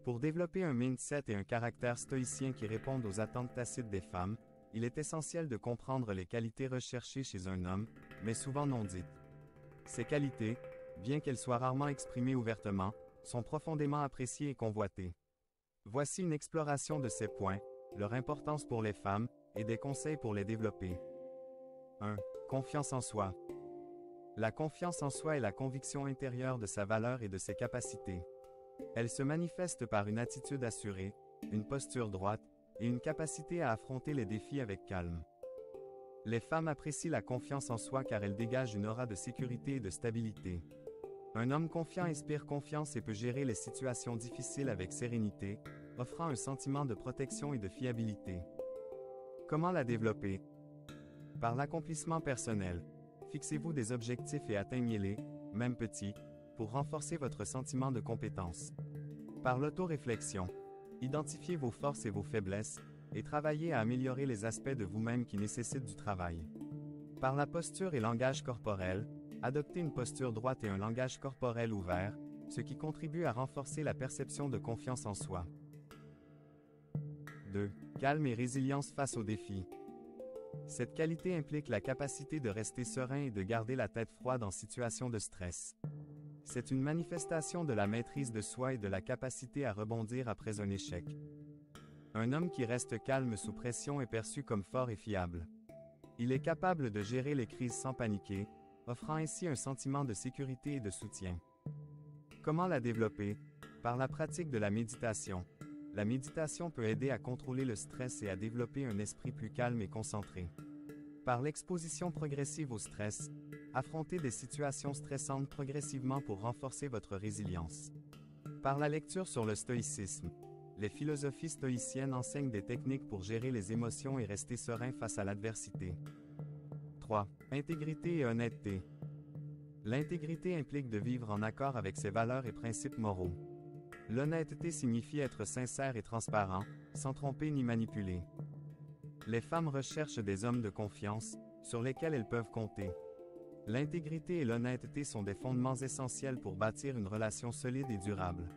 Pour développer un mindset et un caractère stoïcien qui répondent aux attentes tacites des femmes, il est essentiel de comprendre les qualités recherchées chez un homme, mais souvent non dites. Ces qualités, bien qu'elles soient rarement exprimées ouvertement, sont profondément appréciées et convoitées. Voici une exploration de ces points, leur importance pour les femmes, et des conseils pour les développer. 1. Confiance en soi. La confiance en soi est la conviction intérieure de sa valeur et de ses capacités. Elle se manifeste par une attitude assurée, une posture droite, et une capacité à affronter les défis avec calme. Les femmes apprécient la confiance en soi car elle dégage une aura de sécurité et de stabilité. Un homme confiant inspire confiance et peut gérer les situations difficiles avec sérénité, offrant un sentiment de protection et de fiabilité. Comment la développer? Par l'accomplissement personnel. Fixez-vous des objectifs et atteignez-les, même petits, pour renforcer votre sentiment de compétence. Par l'autoréflexion. Identifiez vos forces et vos faiblesses, et travaillez à améliorer les aspects de vous-même qui nécessitent du travail. Par la posture et langage corporel. Adoptez une posture droite et un langage corporel ouvert, ce qui contribue à renforcer la perception de confiance en soi. 2. Calme et résilience face aux défis. Cette qualité implique la capacité de rester serein et de garder la tête froide en situation de stress. C'est une manifestation de la maîtrise de soi et de la capacité à rebondir après un échec. Un homme qui reste calme sous pression est perçu comme fort et fiable. Il est capable de gérer les crises sans paniquer, offrant ainsi un sentiment de sécurité et de soutien. Comment la développer? Par la pratique de la méditation. La méditation peut aider à contrôler le stress et à développer un esprit plus calme et concentré. Par l'exposition progressive au stress, affrontez des situations stressantes progressivement pour renforcer votre résilience. Par la lecture sur le stoïcisme. Les philosophies stoïciennes enseignent des techniques pour gérer les émotions et rester serein face à l'adversité. 3. Intégrité et honnêteté. L'intégrité implique de vivre en accord avec ses valeurs et principes moraux. L'honnêteté signifie être sincère et transparent, sans tromper ni manipuler. Les femmes recherchent des hommes de confiance, sur lesquels elles peuvent compter. L'intégrité et l'honnêteté sont des fondements essentiels pour bâtir une relation solide et durable.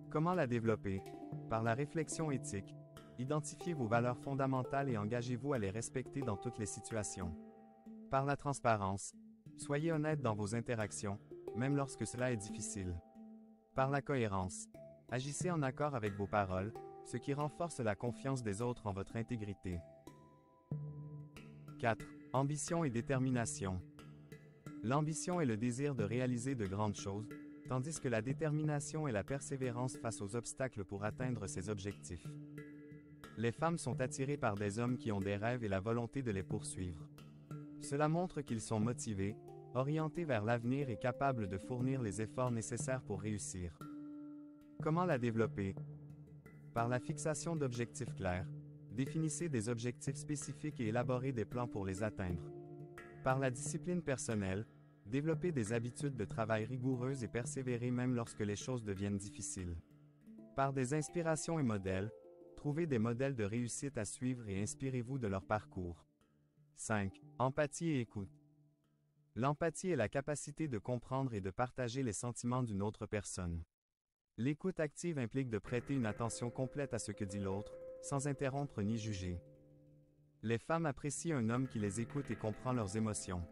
Comment la développer? Par la réflexion éthique. Identifiez vos valeurs fondamentales et engagez-vous à les respecter dans toutes les situations. Par la transparence. Soyez honnête dans vos interactions, même lorsque cela est difficile. Par la cohérence. Agissez en accord avec vos paroles, ce qui renforce la confiance des autres en votre intégrité. 4. Ambition et détermination. L'ambition est le désir de réaliser de grandes choses, tandis que la détermination est la persévérance face aux obstacles pour atteindre ses objectifs. Les femmes sont attirées par des hommes qui ont des rêves et la volonté de les poursuivre. Cela montre qu'ils sont motivés, orientés vers l'avenir et capables de fournir les efforts nécessaires pour réussir. Comment la développer? Par la fixation d'objectifs clairs. Définissez des objectifs spécifiques et élaborez des plans pour les atteindre. Par la discipline personnelle. Développez des habitudes de travail rigoureuses et persévérez même lorsque les choses deviennent difficiles. Par des inspirations et modèles. Trouvez des modèles de réussite à suivre et inspirez-vous de leur parcours. 5. Empathie et écoute. L'empathie est la capacité de comprendre et de partager les sentiments d'une autre personne. L'écoute active implique de prêter une attention complète à ce que dit l'autre, sans interrompre ni juger. Les femmes apprécient un homme qui les écoute et comprend leurs émotions.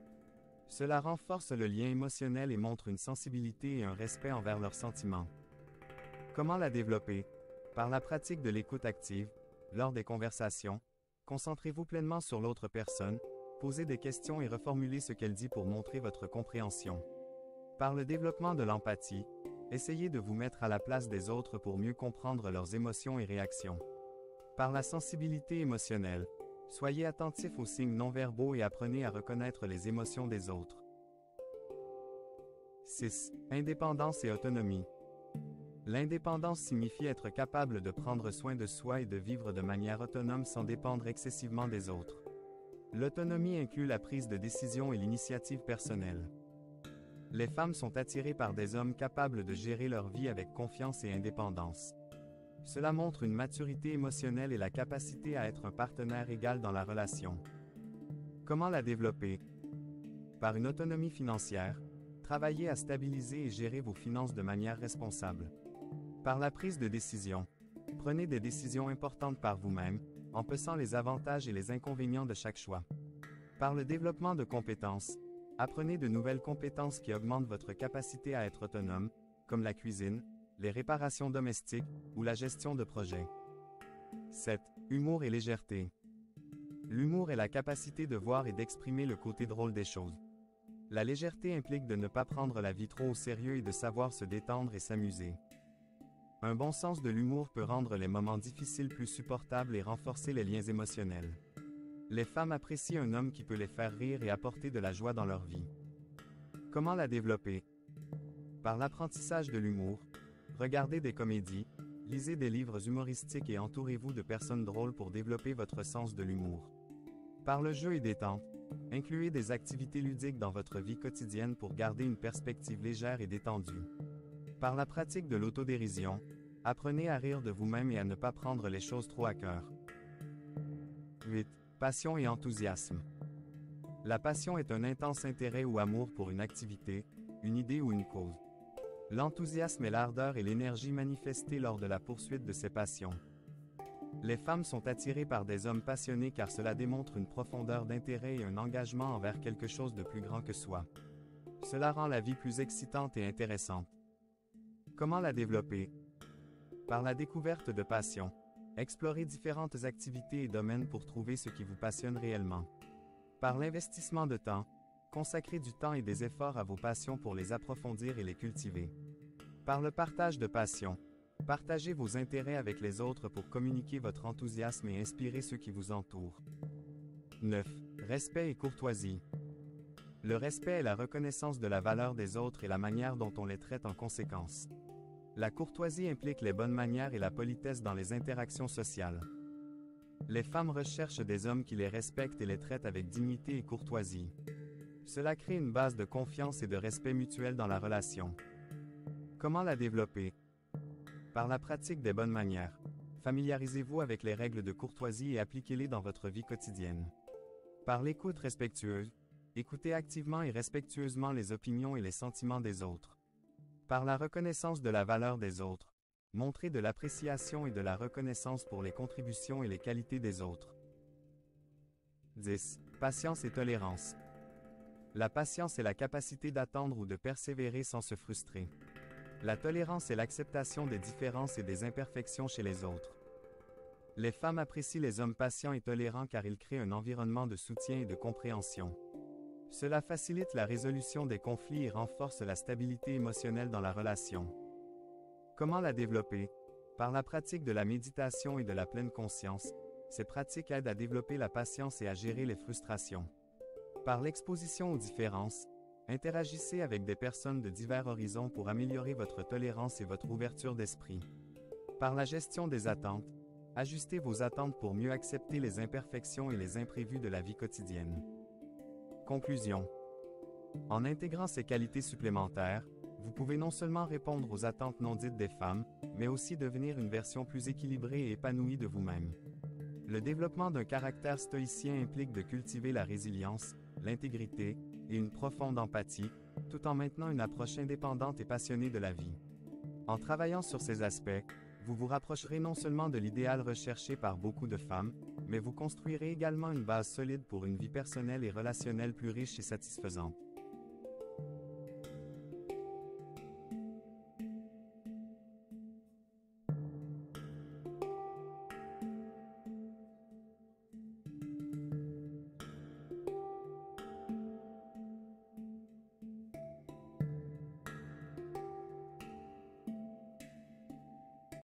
Cela renforce le lien émotionnel et montre une sensibilité et un respect envers leurs sentiments. Comment la développer? Par la pratique de l'écoute active. Lors des conversations, concentrez-vous pleinement sur l'autre personne, posez des questions et reformulez ce qu'elle dit pour montrer votre compréhension. Par le développement de l'empathie, essayez de vous mettre à la place des autres pour mieux comprendre leurs émotions et réactions. Par la sensibilité émotionnelle, soyez attentif aux signes non-verbaux et apprenez à reconnaître les émotions des autres. 6. Indépendance et autonomie. L'indépendance signifie être capable de prendre soin de soi et de vivre de manière autonome sans dépendre excessivement des autres. L'autonomie inclut la prise de décision et l'initiative personnelle. Les femmes sont attirées par des hommes capables de gérer leur vie avec confiance et indépendance. Cela montre une maturité émotionnelle et la capacité à être un partenaire égal dans la relation. Comment la développer? Par une autonomie financière. Travaillez à stabiliser et gérer vos finances de manière responsable. Par la prise de décision. Prenez des décisions importantes par vous-même, en pesant les avantages et les inconvénients de chaque choix. Par le développement de compétences. Apprenez de nouvelles compétences qui augmentent votre capacité à être autonome, comme la cuisine, les réparations domestiques ou la gestion de projets. 7. Humour et légèreté. L'humour est la capacité de voir et d'exprimer le côté drôle des choses. La légèreté implique de ne pas prendre la vie trop au sérieux et de savoir se détendre et s'amuser. Un bon sens de l'humour peut rendre les moments difficiles plus supportables et renforcer les liens émotionnels. Les femmes apprécient un homme qui peut les faire rire et apporter de la joie dans leur vie. Comment la développer? Par l'apprentissage de l'humour. Regardez des comédies, lisez des livres humoristiques et entourez-vous de personnes drôles pour développer votre sens de l'humour. Par le jeu et détente. Incluez des activités ludiques dans votre vie quotidienne pour garder une perspective légère et détendue. Par la pratique de l'autodérision. Apprenez à rire de vous-même et à ne pas prendre les choses trop à cœur. 8. Passion et enthousiasme. La passion est un intense intérêt ou amour pour une activité, une idée ou une cause. L'enthousiasme est l'ardeur et l'énergie manifestée lors de la poursuite de ces passions. Les femmes sont attirées par des hommes passionnés car cela démontre une profondeur d'intérêt et un engagement envers quelque chose de plus grand que soi. Cela rend la vie plus excitante et intéressante. Comment la développer? Par la découverte de passions. Explorez différentes activités et domaines pour trouver ce qui vous passionne réellement. Par l'investissement de temps. Consacrez du temps et des efforts à vos passions pour les approfondir et les cultiver. Par le partage de passions. Partagez vos intérêts avec les autres pour communiquer votre enthousiasme et inspirer ceux qui vous entourent. 9. Respect et courtoisie. Le respect est la reconnaissance de la valeur des autres et la manière dont on les traite en conséquence. La courtoisie implique les bonnes manières et la politesse dans les interactions sociales. Les femmes recherchent des hommes qui les respectent et les traitent avec dignité et courtoisie. Cela crée une base de confiance et de respect mutuel dans la relation. Comment la développer? Par la pratique des bonnes manières. Familiarisez-vous avec les règles de courtoisie et appliquez-les dans votre vie quotidienne. Par l'écoute respectueuse. Écoutez activement et respectueusement les opinions et les sentiments des autres. Par la reconnaissance de la valeur des autres. Montrez de l'appréciation et de la reconnaissance pour les contributions et les qualités des autres. 10. Patience et tolérance. La patience est la capacité d'attendre ou de persévérer sans se frustrer. La tolérance est l'acceptation des différences et des imperfections chez les autres. Les femmes apprécient les hommes patients et tolérants car ils créent un environnement de soutien et de compréhension. Cela facilite la résolution des conflits et renforce la stabilité émotionnelle dans la relation. Comment la développer? Par la pratique de la méditation et de la pleine conscience. Ces pratiques aident à développer la patience et à gérer les frustrations. Par l'exposition aux différences. Interagissez avec des personnes de divers horizons pour améliorer votre tolérance et votre ouverture d'esprit. Par la gestion des attentes. Ajustez vos attentes pour mieux accepter les imperfections et les imprévus de la vie quotidienne. Conclusion. En intégrant ces qualités supplémentaires, vous pouvez non seulement répondre aux attentes non dites des femmes, mais aussi devenir une version plus équilibrée et épanouie de vous-même. Le développement d'un caractère stoïcien implique de cultiver la résilience, l'intégrité et une profonde empathie, tout en maintenant une approche indépendante et passionnée de la vie. En travaillant sur ces aspects, vous vous rapprocherez non seulement de l'idéal recherché par beaucoup de femmes, mais vous construirez également une base solide pour une vie personnelle et relationnelle plus riche et satisfaisante.